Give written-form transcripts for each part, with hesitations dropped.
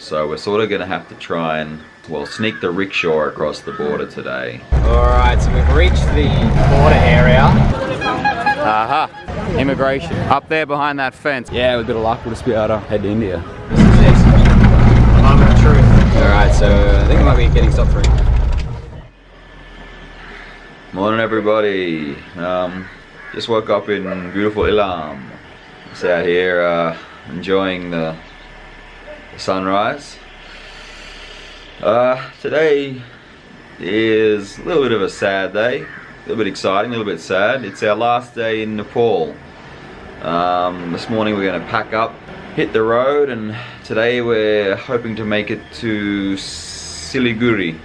So we're sort of going to have to try and, well, sneak the rickshaw across the border today. Alright, so we've reached the border area. Aha, immigration. Up there behind that fence. Yeah, with a bit of luck, we'll just be able to head to India. This is it. Moment of truth. Alright, so I think we might be getting stopped for it. Morning everybody. Just woke up in beautiful Ilam. Just out here enjoying the sunrise. Today is a little bit of a sad day, a little bit exciting, a little bit sad. It's our last day in Nepal. This morning we're going to pack up, hit the road, and today we're hoping to make it to Siliguri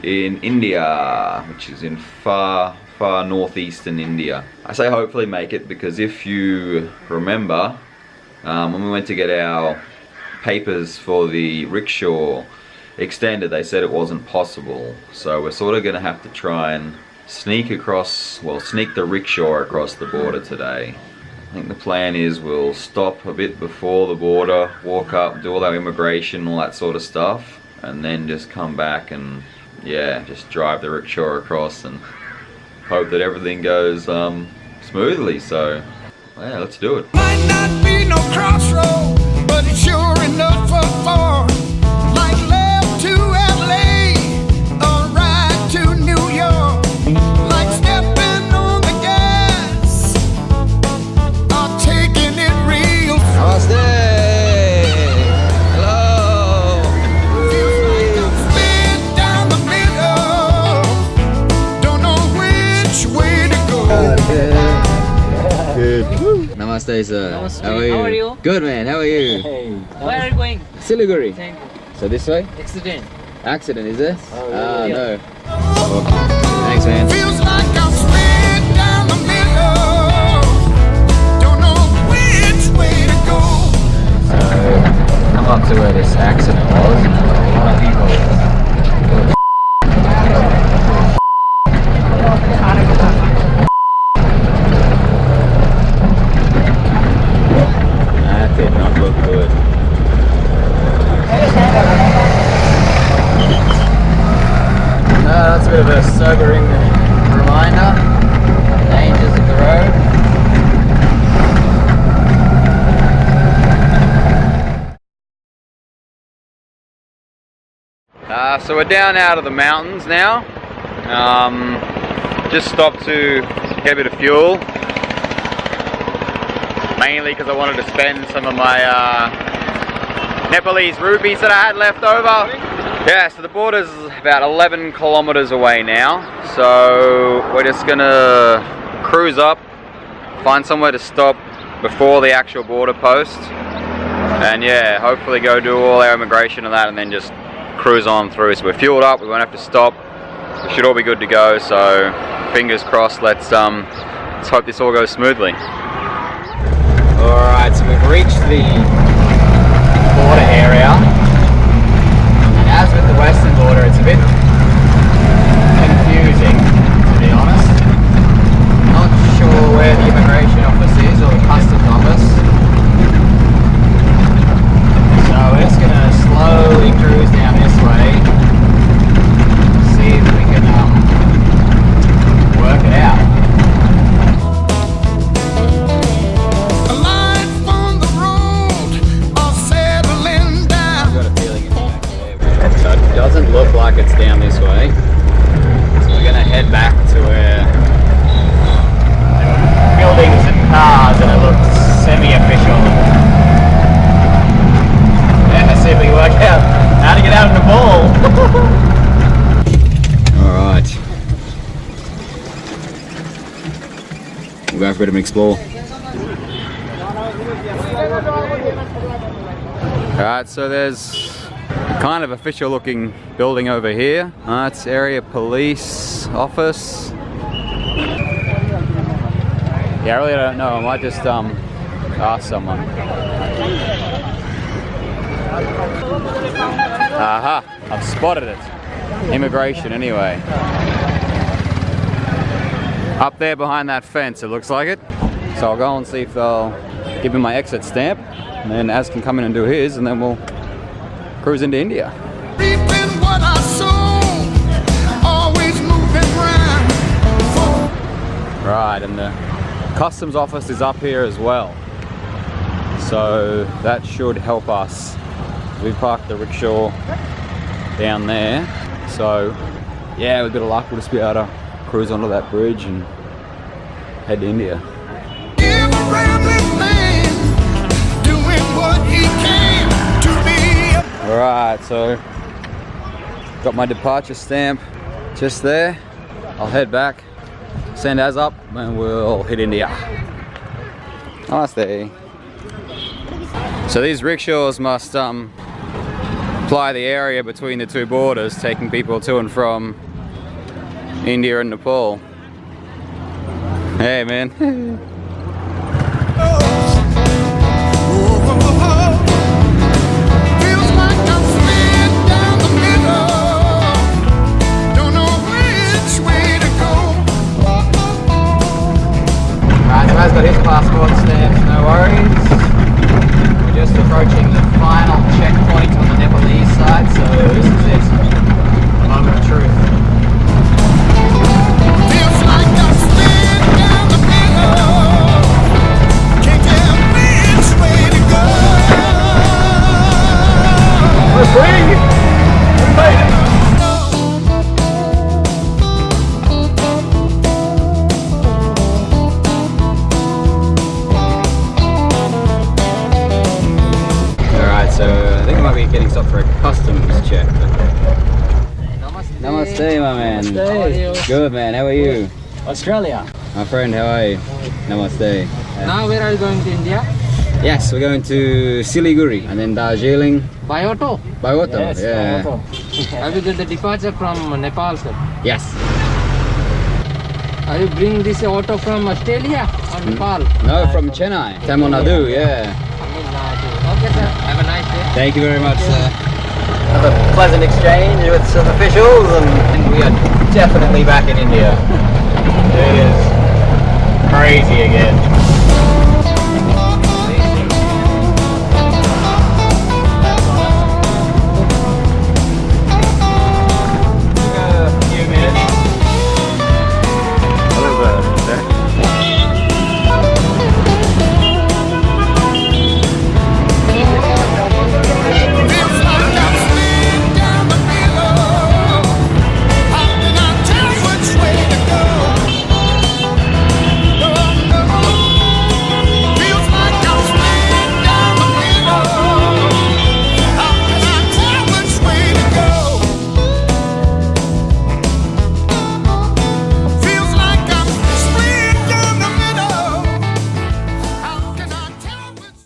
in India, which is in far northeastern India. I say hopefully make it because if you remember, when we went to get our papers for the rickshaw extended, they said it wasn't possible. So we're sort of going to have to try and sneak the rickshaw across the border today. I think the plan is we'll stop a bit before the border, walk up, do all our immigration, all that sort of stuff, and then just come back and, yeah, just drive the rickshaw across and hope that everything goes smoothly. So, yeah, let's do it. Might not be no crossroad, but it's sure enough for far. Like left to LA or right to New York. Like stepping on the gas or taking it real. Namaste. Hello. Feels like I'm split down the middle. Don't know which way to go. Good. Namaste, sir. Namaste. How are you? Good, man. How are you? Hey. Where are you going? Siliguri. Thank you. So this way? Accident. Accident, is it? Oh, yeah. No. Okay. Thanks, man. Feels like I'm split down the middle. Don't know which way to go. So, come up to where this accident was, and a lot of people. That did not look good. That's a bit of a sobering reminder. Dangers of the road. So we're down out of the mountains now. Just stopped to get a bit of fuel. Mainly because I wanted to spend some of my Nepalese rupees that I had left over. Yeah, so the border's about 11 kilometers away now. So we're just gonna cruise up, find somewhere to stop before the actual border post. And yeah, hopefully go do all our immigration and that, and then just cruise on through. So we're fueled up, we won't have to stop. We should all be good to go, so fingers crossed. Let's hope this all goes smoothly. Alright, so we've reached the border area. And as with the western border, it's a bit confusing, to be honest. Not sure where the immigration office is or the customs office. So we're just going to slowly cruise down this way, see if we can work it out. Life on the road or settling down. I've got a feeling it's back there. So it doesn't look like it's down this way. So we're going to head back to where there were buildings and cars and it looks semi-official. Yeah, let's see if we can work out how to get out of Nepal. Alright. We'll go for a bit of an explore. Alright, so there's a kind of official looking building over here. It's area police office. Yeah, I really don't know. I might just ask someone. Aha, I've spotted it. Immigration anyway. Up there behind that fence, it looks like it. So I'll go and see if they'll give me my exit stamp, and then Az can come in and do his, and then we'll cruise into India. Reaping what I sow, always moving round. Right, and the customs office is up here as well. So that should help us. We parked the rickshaw down there. So yeah, with a bit of luck, we'll just be able to cruise onto that bridge and head to India. Give a rambling man, doing what he can to be. Alright, so got my departure stamp just there. I'll head back, send Az up, and we'll hit India. Namaste. So these rickshaws must ply the area between the two borders, taking people to and from India and Nepal. Hey man. Feels like I'm slid down the middle. Don't know which way to go. Right, so Az's got his passport stamps, no worries. We're just approaching the final checkpoint on the Nepalese side, so this is it. Moment of truth. Feels like I'm slid down the middle. Can't tell which way to go. We're free! We made it! Alright, so I think I might be getting stopped for a customs check. Namaste, my man. Namaste. How are you? Good, man. How are you? Australia. My friend, how are you? Namaste. Now where are you going to India? Yes, we're going to Siliguri and then Darjeeling. By auto? By auto, Yes, yeah. by auto. Have you got the departure from Nepal, sir? Yes. Are you bring this auto from Australia or Nepal? No, from Chennai, Tamil Nadu, yeah. Okay, sir. Have a nice day. Thank you very much, sir. Have a pleasant exchange with some officials, and we are definitely back in India. It is crazy again.